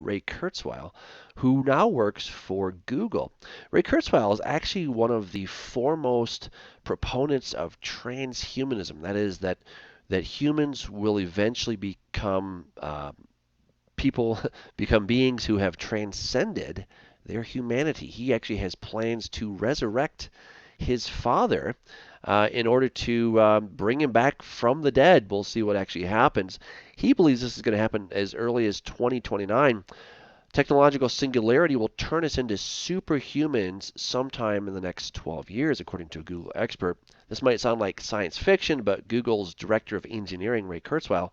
Ray Kurzweil, who now works for Google. Ray Kurzweil is actually one of the foremost proponents of transhumanism. That is, that humans will eventually become people, become beings who have transcended their humanity. He actually has plans to resurrect his father in order to bring him back from the dead. We'll see what actually happens. He believes this is going to happen as early as 2029. Technological singularity will turn us into superhumans sometime in the next 12 years, according to a Google expert. This might sound like science fiction, but Google's director of engineering, Ray Kurzweil,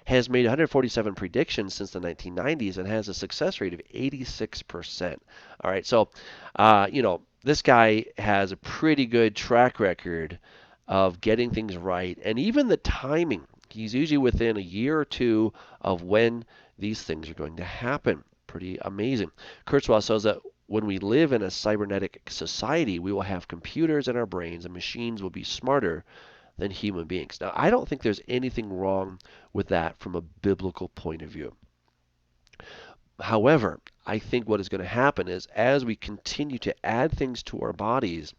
has made 147 predictions since the 1990s and has a success rate of 86%. All right, so, this guy has a pretty good track record of getting things right, and even the timing. He's usually within a year or two of when these things are going to happen. Pretty amazing. Kurzweil says that when we live in a cybernetic society, we will have computers in our brains and machines will be smarter than human beings. Now, I don't think there's anything wrong with that from a biblical point of view. However, I think what is going to happen is as we continue to add things to our bodies,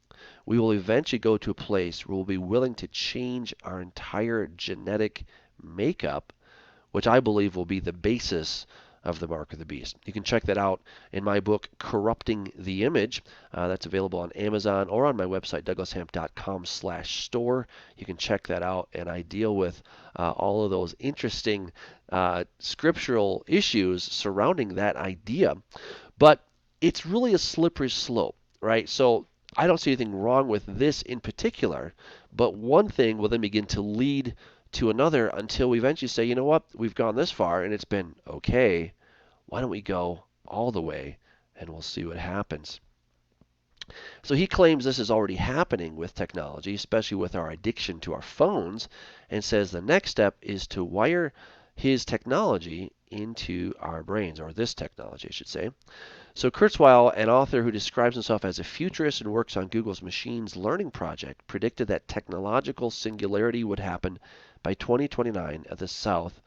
we will eventually go to a place where we'll be willing to change our entire genetic makeup, which I believe will be the basis of the mark of the beast. You can check that out in my book, Corrupting the Image. That's available on Amazon or on my website, douglashamp.com/store. You can check that out, and I deal with all of those interesting scriptural issues surrounding that idea. But it's really a slippery slope, right? So I don't see anything wrong with this in particular, but one thing will then begin to lead to another until we eventually say, you know what, we've gone this far and it's been okay. Why don't we go all the way and we'll see what happens? So he claims this is already happening with technology, especially with our addiction to our phones, and says the next step is to wire his technology into our brains, or this technology, I should say. So Kurzweil, an author who describes himself as a futurist and works on Google's machine learning project, predicted that technological singularity would happen by 2029 at the Southwest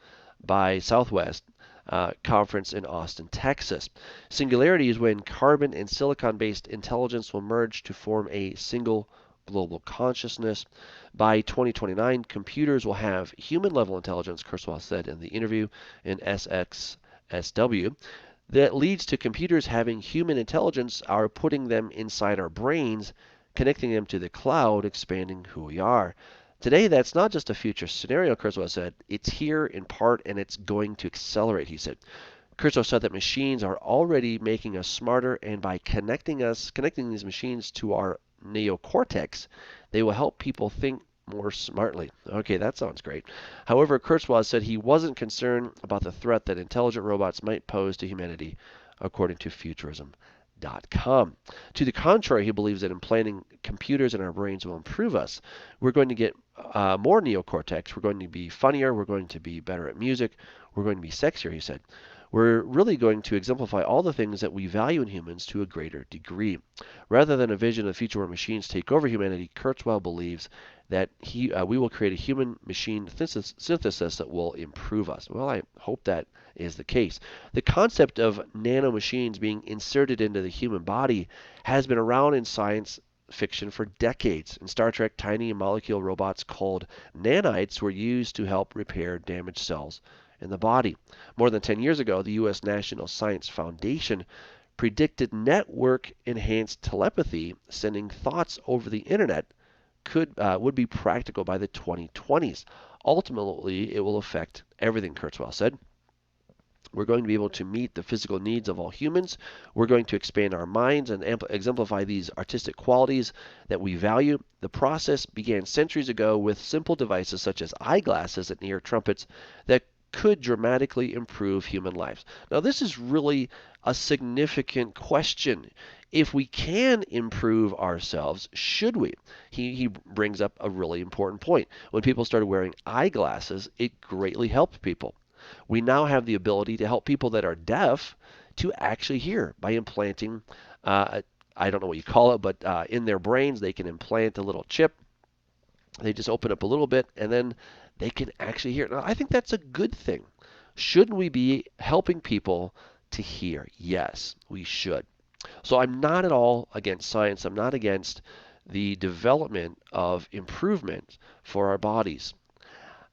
conference in Austin, Texas. Singularity is when carbon and silicon-based intelligence will merge to form a single global consciousness. By 2029, computers will have human-level intelligence, Kurzweil said in the interview in SXSW. That leads to computers having human intelligence, are putting them inside our brains, connecting them to the cloud, expanding who we are. Today, that's not just a future scenario, Kurzweil said. It's here in part, and it's going to accelerate, he said. Kurzweil said that machines are already making us smarter, and by connecting these machines to our neocortex, they will help people think more smartly. Okay, that sounds great. However, Kurzweil said he wasn't concerned about the threat that intelligent robots might pose to humanity, according to Futurism.com. To the contrary, he believes that implanting computers in our brains will improve us. We're going to get more neocortex. We're going to be funnier. We're going to be better at music. We're going to be sexier, he said. We're really going to exemplify all the things that we value in humans to a greater degree. Rather than a vision of the future where machines take over humanity, Kurzweil believes that we will create a human-machine synthesis that will improve us. Well, I hope that is the case. The concept of nanomachines being inserted into the human body has been around in science fiction for decades. In Star Trek, tiny molecule robots called nanites were used to help repair damaged cells in the body. More than 10 years ago, the U.S. National Science Foundation predicted network-enhanced telepathy, sending thoughts over the internet, would be practical by the 2020s. Ultimately, it will affect everything, Kurzweil said. We're going to be able to meet the physical needs of all humans. We're going to expand our minds and exemplify these artistic qualities that we value. The process began centuries ago with simple devices such as eyeglasses and ear trumpets that could dramatically improve human lives. Now, this is really a significant question. If we can improve ourselves, should we? He brings up a really important point. When people started wearing eyeglasses, it greatly helped people. We now have the ability to help people that are deaf to actually hear by implanting, I don't know what you call it, but in their brains they can implant a little chip. They just open up a little bit and then they can actually hear. Now, I think that's a good thing. Shouldn't we be helping people to hear. Yes, we should. So I'm not at all against science. I'm not against the development of improvement for our bodies.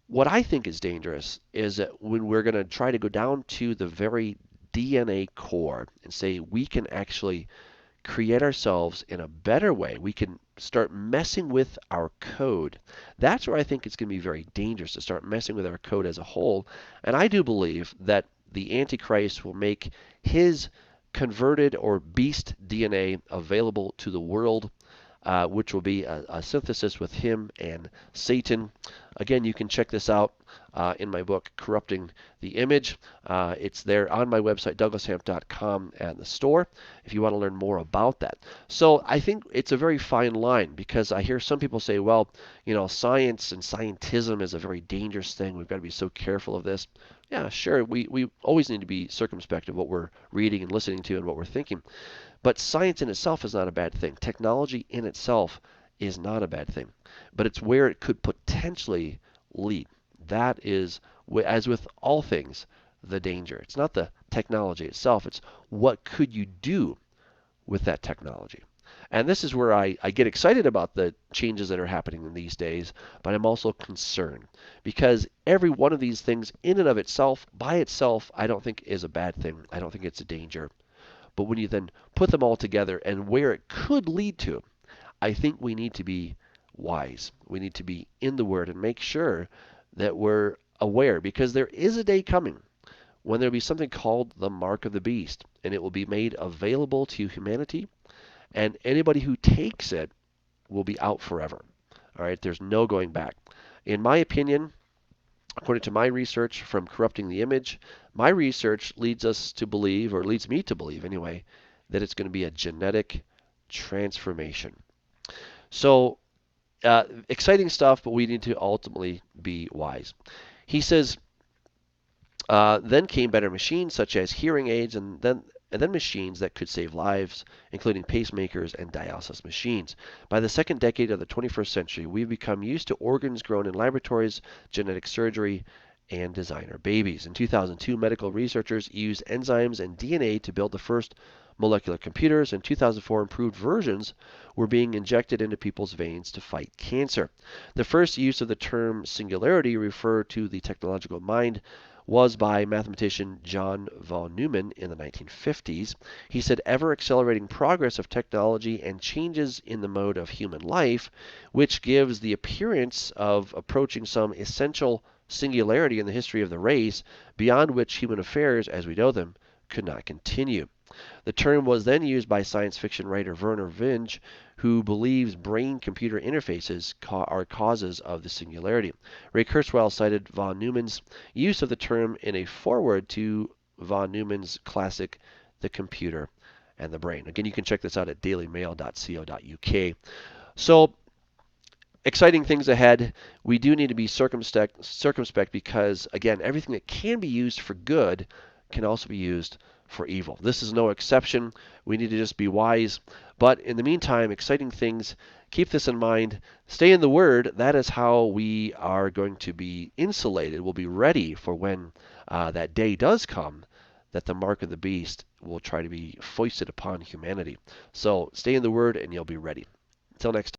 What I think is dangerous is that when we're going to try to go down to the very DNA core and say we can actually create ourselves in a better way, we can start messing with our code. That's where I think it's going to be very dangerous to start messing with our code as a whole. And I do believe that the Antichrist will make his converted or beast DNA available to the world, which will be a synthesis with him and Satan. Again, you can check this out in my book, Corrupting the Image. It's there on my website, douglashamp.com, and the store, if you want to learn more about that. So I think it's a very fine line, because I hear some people say, well, science and scientism is a very dangerous thing. We've got to be so careful of this. Yeah, sure. We always need to be circumspect of what we're reading and listening to and what we're thinking. But science in itself is not a bad thing. Technology in itself is not a bad thing. But it's where it could potentially lead. That is, as with all things, the danger. It's not the technology itself. It's what could you do with that technology. And this is where I get excited about the changes that are happening in these days, but I'm also concerned, because every one of these things in and of itself, by itself, I don't think is a bad thing. I don't think it's a danger. But when you then put them all together and where it could lead to, I think we need to be wise. We need to be in the Word and make sure that we're aware, because there is a day coming when there will be something called the mark of the beast, and it will be made available to humanity, and anybody who takes it will be out forever. All right, there's no going back. In my opinion, according to my research from Corrupting the Image, my research leads us to believe, or leads me to believe anyway, that it's going to be a genetic transformation. So, exciting stuff, but we need to ultimately be wise. He says, then came better machines such as hearing aids, and then machines that could save lives, including pacemakers and dialysis machines. By the second decade of the 21st century, we've become used to organs grown in laboratories, genetic surgery, and designer babies. In 2002, medical researchers used enzymes and DNA to build the first molecular computers. In 2004, improved versions were being injected into people's veins to fight cancer. The first use of the term singularity referred to the technological mind was by mathematician John von Neumann in the 1950s. He said ever accelerating progress of technology and changes in the mode of human life, which gives the appearance of approaching some essential singularity in the history of the race, beyond which human affairs as we know them could not continue. The term was then used by science fiction writer Vernor Vinge, who believes brain-computer interfaces are causes of the singularity. Ray Kurzweil cited von Neumann's use of the term in a foreword to von Neumann's classic, The Computer and the Brain. Again, you can check this out at dailymail.co.uk. So, exciting things ahead. We do need to be circumspect because, again, everything that can be used for good can also be used for evil. This is no exception. We need to just be wise. But in the meantime, exciting things. Keep this in mind. Stay in the Word. That is how we are going to be insulated. We'll be ready for when that day does come, that the mark of the beast will try to be foisted upon humanity. So stay in the Word and you'll be ready. Until next time.